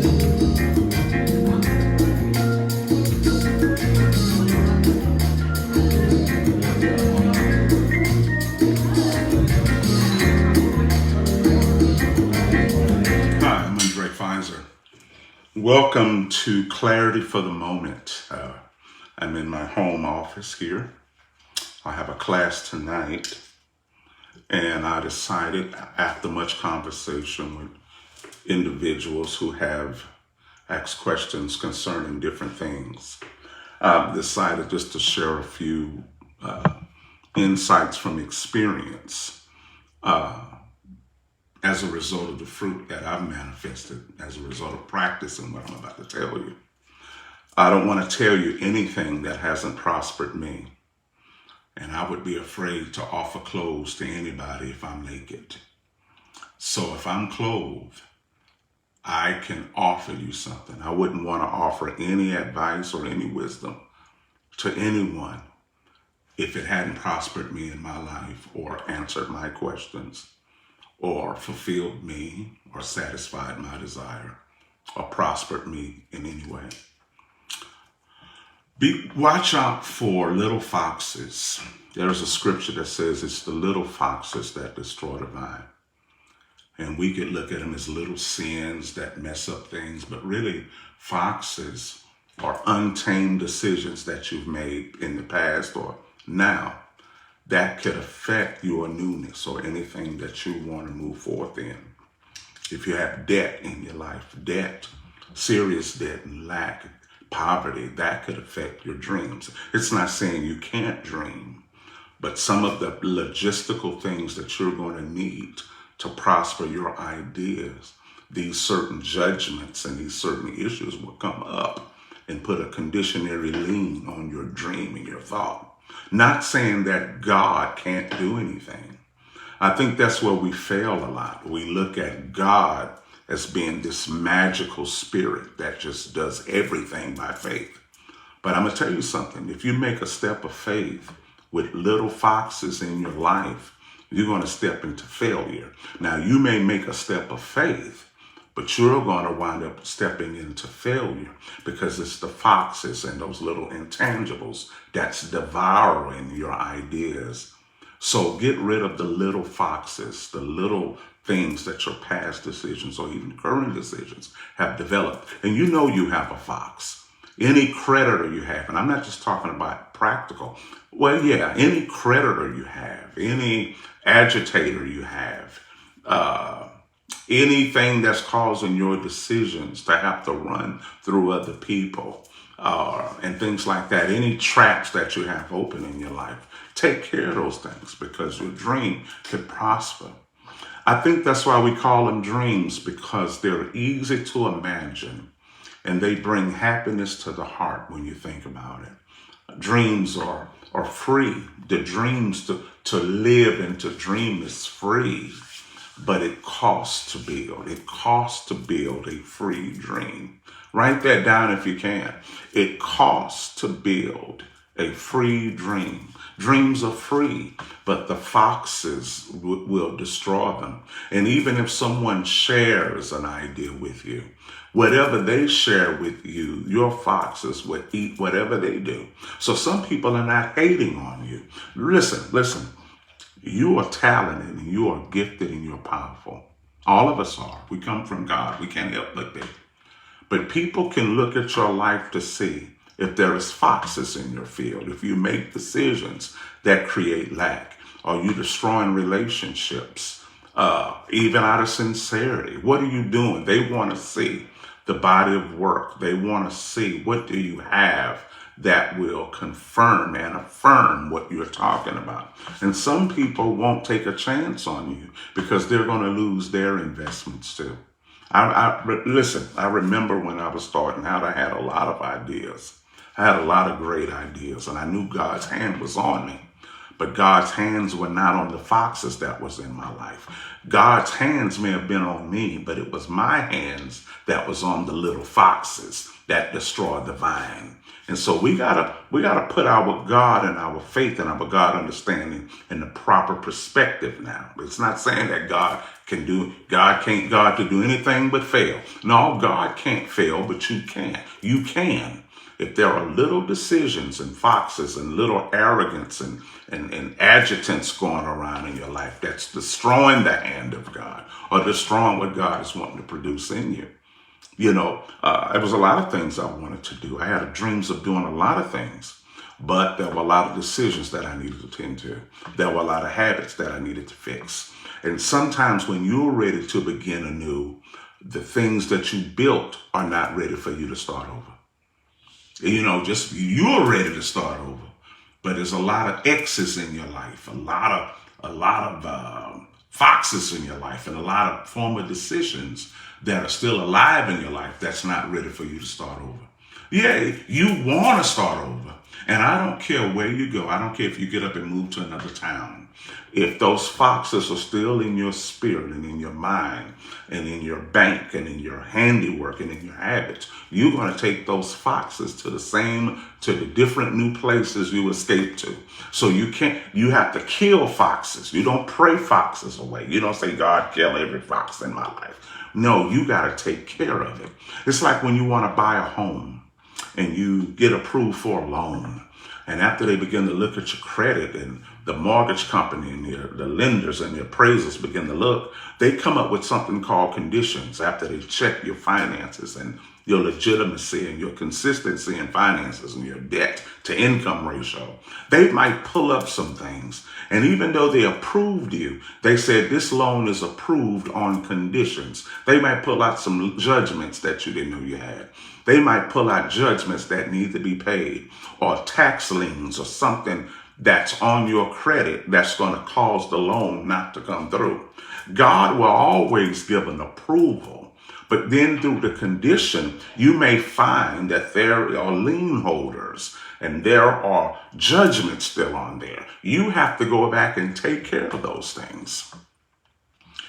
Hi, I'm Undrai Fizer. Welcome to Clarity for the Moment. I'm in my home office here. I have a class tonight, and I decided, after much conversation with individuals who have asked questions concerning different things, I've decided just to share a few insights from experience as a result of the fruit that I've manifested as a result of practicing what I'm about to tell you. I don't want to tell you anything that hasn't prospered me, and I would be afraid to offer clothes to anybody if I'm naked. So if I'm clothed, I can offer you something. I wouldn't want to offer any advice or any wisdom to anyone if it hadn't prospered me in my life or answered my questions or fulfilled me or satisfied my desire or prospered me in any way. Watch out for little foxes. There's a scripture that says it's the little foxes that destroy the vine. And we could look at them as little sins that mess up things, but really foxes are untamed decisions that you've made in the past or now that could affect your newness or anything that you want to move forth in. If you have debt in your life, serious debt and lack, poverty, that could affect your dreams. It's not saying you can't dream, but some of the logistical things that you're going to need to prosper your ideas, these certain judgments and these certain issues will come up and put a conditionary lien on your dream and your thought. Not saying that God can't do anything. I think that's where we fail a lot. We look at God as being this magical spirit that just does everything by faith. But I'm going to tell you something. If you make a step of faith with little foxes in your life, you're going to step into failure. Now, you may make a step of faith, but you're going to wind up stepping into failure because it's the foxes and those little intangibles that's devouring your ideas. So get rid of the little foxes, the little things that your past decisions or even current decisions have developed. And you know you have a fox. Any creditor you have, and I'm not just talking about practical. Well, yeah, any creditor you have, any agitator you have, anything that's causing your decisions to have to run through other people and things like that, any traps that you have open in your life, take care of those things because your dream could prosper. I think that's why we call them dreams, because they're easy to imagine and they bring happiness to the heart when you think about it. Dreams are free. The dreams to live and to dream is free. But it costs to build. It costs to build a free dream. Write that down if you can. It costs to build a free dream. Dreams are free, but the foxes will destroy them. And even if someone shares an idea with you, whatever they share with you, your foxes will eat whatever they do. So some people are not hating on you. Listen. You are talented and you are gifted and you're powerful. All of us are. We come from God. We can't help but be. But people can look at your life to see if there is foxes in your field, if you make decisions that create lack, or you destroying relationships, even out of sincerity. What are you doing? They want to see the body of work. They want to see what do you have that will confirm and affirm what you're talking about. And some people won't take a chance on you because they're going to lose their investments too. Listen, I remember when I was starting out, I had a lot of ideas. I had a lot of great ideas and I knew God's hand was on me. But God's hands were not on the foxes that was in my life. God's hands may have been on me, but it was my hands that was on the little foxes that destroyed the vine. And so we gotta put our God and our faith and our God understanding in the proper perspective now. It's not saying that God can't to do anything but fail. No, God can't fail, but you can. You can. If there are little decisions and foxes and little arrogance and adjutants going around in your life that's destroying the hand of God or destroying what God is wanting to produce in you. There was a lot of things I wanted to do. I had dreams of doing a lot of things, but there were a lot of decisions that I needed to tend to. There were a lot of habits that I needed to fix. And sometimes when you're ready to begin anew, the things that you built are not ready for you to start over. You're ready to start over, but there's a lot of X's in your life, a lot of foxes in your life, and a lot of former decisions that are still alive in your life that's not ready for you to start over. Yeah, you want to start over. And I don't care where you go. I don't care if you get up and move to another town. If those foxes are still in your spirit and in your mind and in your bank and in your handiwork and in your habits, you're going to take those foxes to the different new places you escape to. So you have to kill foxes. You don't pray foxes away. You don't say, God, kill every fox in my life. No, you got to take care of it. It's like when you want to buy a home and you get approved for a loan. And after they begin to look at your credit and the mortgage company and the lenders and the appraisers begin to look, they come up with something called conditions after they check your finances and your legitimacy and your consistency in finances and your debt to income ratio. They might pull up some things. And even though they approved you, they said this loan is approved on conditions. They might pull out some judgments that you didn't know you had. They might pull out judgments that need to be paid or tax liens or something that's on your credit that's going to cause the loan not to come through. God will always give an approval. But then through the condition, you may find that there are lien holders and there are judgments still on there. You have to go back and take care of those things.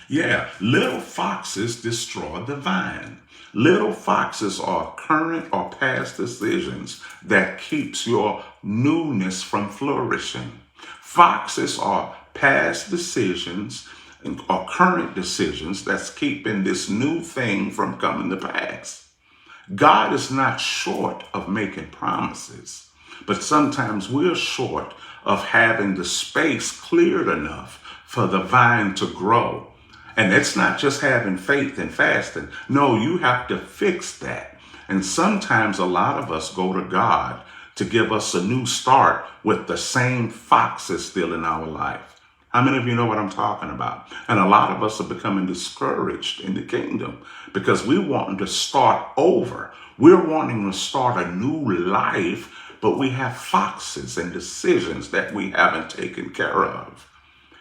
Yeah, little foxes destroy the vine. Little foxes are current or past decisions that keeps your newness from flourishing. Foxes are past decisions or current decisions that's keeping this new thing from coming to pass. God is not short of making promises, but sometimes we're short of having the space cleared enough for the vine to grow. And it's not just having faith and fasting. No, you have to fix that. And sometimes a lot of us go to God to give us a new start with the same foxes still in our life. How many of you know what I'm talking about? And a lot of us are becoming discouraged in the kingdom because we're wanting to start over. We're wanting to start a new life, but we have foxes and decisions that we haven't taken care of.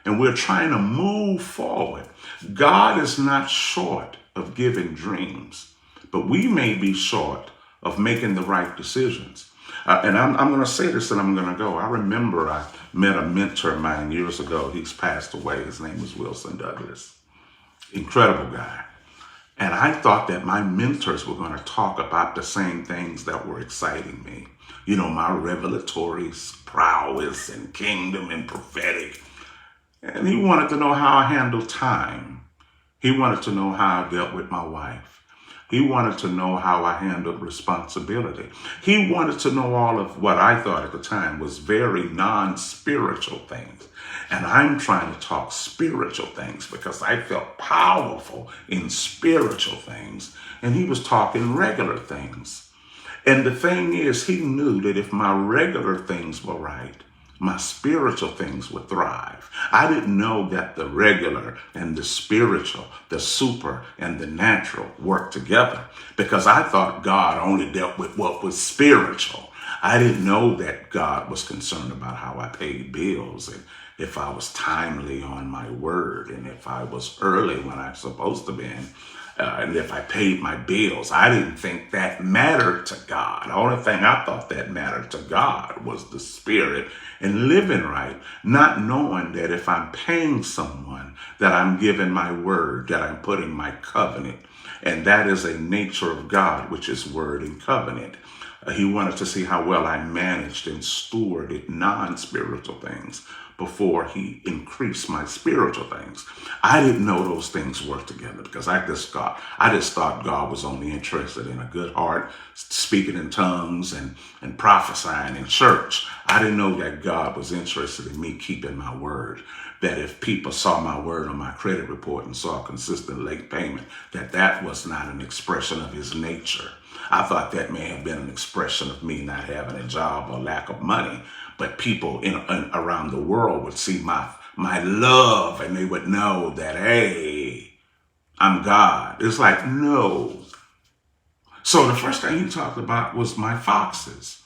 And we're trying to move forward. God is not short of giving dreams, but we may be short of making the right decisions. And I'm going to say this and I'm going to go. I remember I met a mentor of mine years ago. He's passed away. His name was Wilson Douglas. Incredible guy. And I thought that my mentors were going to talk about the same things that were exciting me. My revelatory prowess and kingdom and prophetic. And he wanted to know how I handled time. He wanted to know how I dealt with my wife. He wanted to know how I handled responsibility. He wanted to know all of what I thought at the time was very non-spiritual things. And I'm trying to talk spiritual things because I felt powerful in spiritual things. And he was talking regular things. And the thing is, he knew that if my regular things were right, my spiritual things would thrive. I didn't know that the regular and the spiritual, the super and the natural work together because I thought God only dealt with what was spiritual. I didn't know that God was concerned about how I paid bills and if I was timely on my word and if I was early when I'm supposed to be. and if I paid my bills. I didn't think that mattered to God. The only thing I thought that mattered to God was the spirit and living right, not knowing that if I'm paying someone, that I'm giving my word, that I'm putting my covenant. And that is a nature of God, which is word and covenant. He wanted to see how well I managed and stewarded non-spiritual things before he increased my spiritual things. I didn't know those things worked together because I just thought God was only interested in a good heart, speaking in tongues and prophesying in church. I didn't know that God was interested in me keeping my word. That if people saw my word on my credit report and saw consistent late payment, that was not an expression of his nature. I thought that may have been an expression of me not having a job or lack of money, but people around the world would see my love and they would know that, hey, I'm God. It's like, no. So the first thing he talked about was my foxes.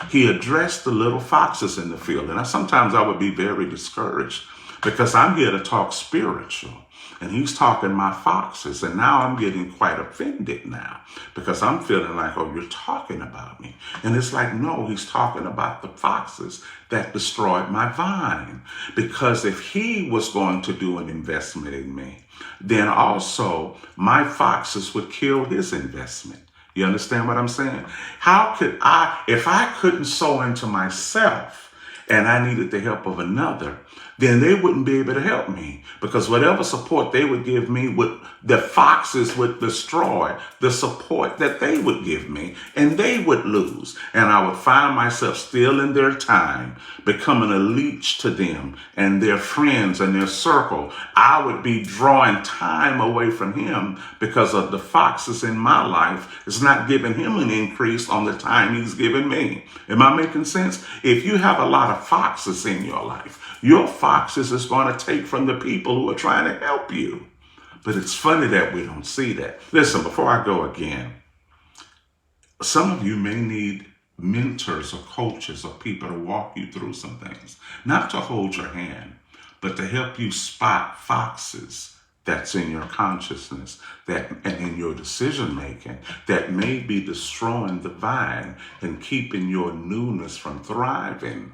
He addressed the little foxes in the field. And sometimes I would be very discouraged because I'm here to talk spiritual. And he's talking my foxes. And now I'm getting quite offended now because I'm feeling like, oh, you're talking about me. And it's like, no, he's talking about the foxes that destroyed my vine. Because if he was going to do an investment in me, then also my foxes would kill his investment. You understand what I'm saying? How could if I couldn't sow into myself and I needed the help of another, then they wouldn't be able to help me because whatever support they would give me, the foxes would destroy the support that they would give me and they would lose. And I would find myself still in their time, becoming a leech to them and their friends and their circle. I would be drawing time away from him because of the foxes in my life. It's not giving him an increase on the time he's giving me. Am I making sense? If you have a lot of foxes in your life, your foxes is going to take from the people who are trying to help you. But it's funny that we don't see that. Listen, before I go again, some of you may need mentors or coaches or people to walk you through some things. Not to hold your hand, but to help you spot foxes that's in your consciousness and in your decision making that may be destroying the vine and keeping your newness from thriving.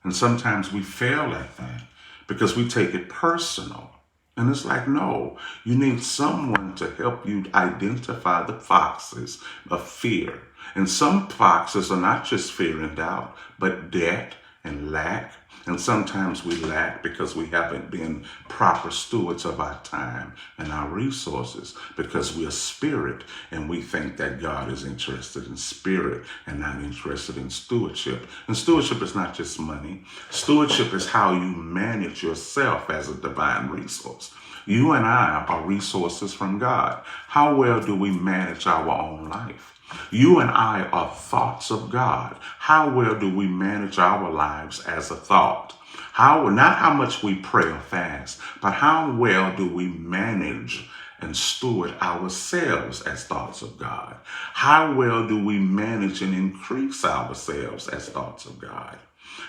And sometimes we fail at that because we take it personal. And it's like, no, you need someone to help you identify the foxes of fear. And some foxes are not just fear and doubt, but debt and lack. And sometimes we lack because we haven't been proper stewards of our time and our resources because we are spirit and we think that God is interested in spirit and not interested in stewardship. And stewardship is not just money. Stewardship is how you manage yourself as a divine resource. You and I are resources from God. How well do we manage our own life? You and I are thoughts of God. How well do we manage our lives as a thought? Not how much we pray or fast, but how well do we manage and steward ourselves as thoughts of God? How well do we manage and increase ourselves as thoughts of God?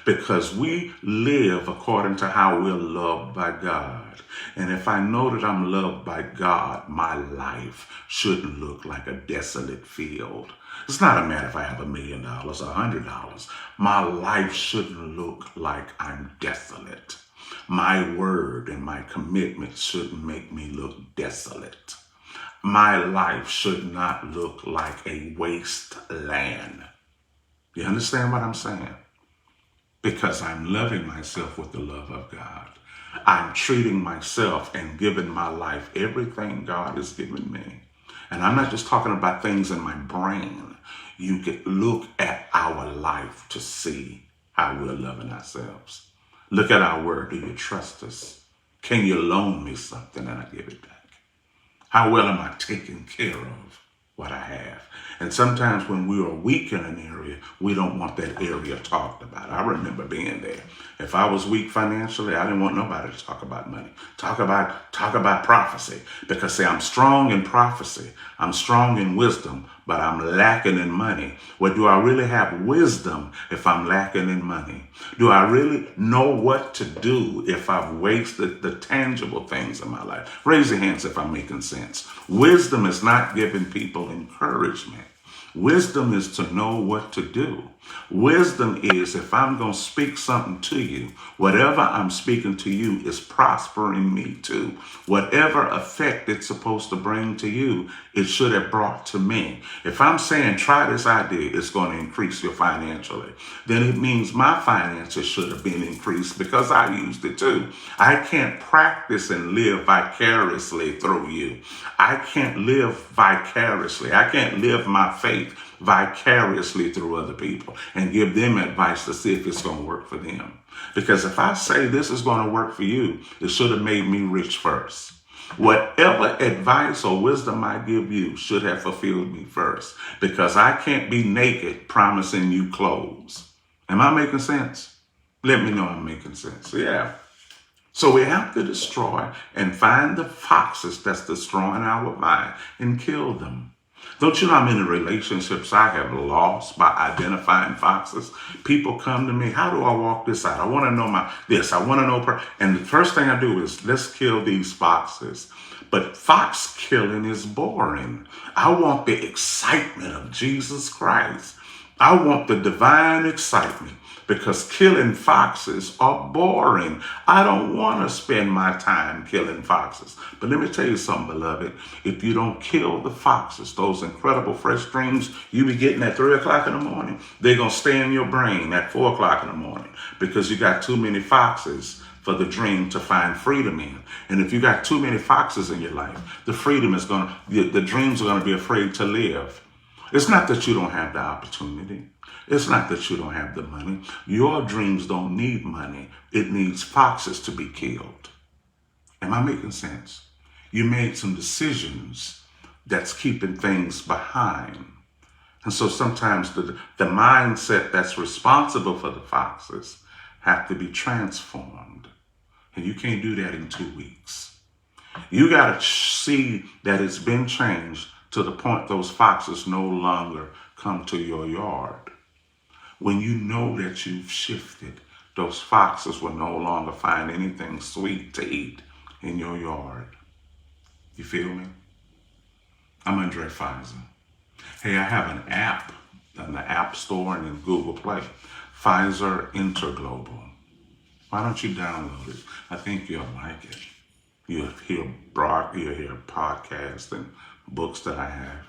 Because we live according to how we're loved by God. And if I know that I'm loved by God, my life shouldn't look like a desolate field. It's not a matter if I have $1 million or $100. My life shouldn't look like I'm desolate. My word and my commitment shouldn't make me look desolate. My life should not look like a wasteland. You understand what I'm saying? Because I'm loving myself with the love of God. I'm treating myself and giving my life everything God has given me. And I'm not just talking about things in my brain. You can look at our life to see how we're loving ourselves. Look at our word. Do you trust us? Can you loan me something and I give it back? How well am I taking care of what I have? And sometimes when we are weak in an area, we don't want that area talked about. I remember being there. If I was weak financially, I didn't want nobody to talk about money. Talk about prophecy. Because see, I'm strong in prophecy. I'm strong in wisdom, but I'm lacking in money? Well, do I really have wisdom if I'm lacking in money? Do I really know what to do if I've wasted the tangible things in my life? Raise your hands if I'm making sense. Wisdom is not giving people encouragement. Wisdom is to know what to do. Wisdom is if I'm going to speak something to you, whatever I'm speaking to you is prospering me too. Whatever effect it's supposed to bring to you, it should have brought to me. If I'm saying try this idea, it's going to increase you financially, then it means my finances should have been increased because I used it too. I can't practice and live vicariously through you. I can't live vicariously. I can't live my faith vicariously through other people and give them advice to see if it's going to work for them. Because if I say this is going to work for you, it should have made me rich first. Whatever advice or wisdom I give you should have fulfilled me first, because I can't be naked promising you clothes. Am I making sense? Let me know I'm making sense. Yeah. So we have to destroy and find the foxes that's destroying our vine and kill them. Don't you know how many relationships I have lost by identifying foxes? People come to me, how do I walk this out? I want to know this. I want to know. And the first thing I do is let's kill these foxes. But fox killing is boring. I want the excitement of Jesus Christ. I want the divine excitement, because killing foxes are boring. I don't want to spend my time killing foxes. But let me tell you something, beloved. If you don't kill the foxes, those incredible fresh dreams you be getting at 3 o'clock in the morning, they're going to stay in your brain at 4 o'clock in the morning, because you got too many foxes for the dream to find freedom in. And if you got too many foxes in your life, the dreams are going to be afraid to live. It's not that you don't have the opportunity. It's not that you don't have the money. Your dreams don't need money. It needs foxes to be killed. Am I making sense? You made some decisions that's keeping things behind. And so sometimes the mindset that's responsible for the foxes have to be transformed. And you can't do that in 2 weeks. You got to see that it's been changed to the point those foxes no longer come to your yard. When you know that you've shifted, those foxes will no longer find anything sweet to eat in your yard. You feel me? I'm Undrai Fizer. Hey, I have an app in the App Store and in Google Play, Fizer Interglobal. Why don't you download it? I think you'll like it. You'll hear podcasts and books that I have.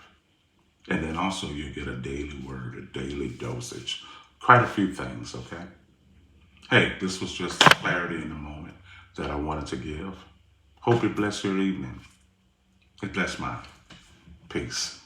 And then also you get a daily word, a daily dosage. Quite a few things, okay? Hey, this was just clarity in the moment that I wanted to give. Hope it bless your evening. It blessed mine. Peace.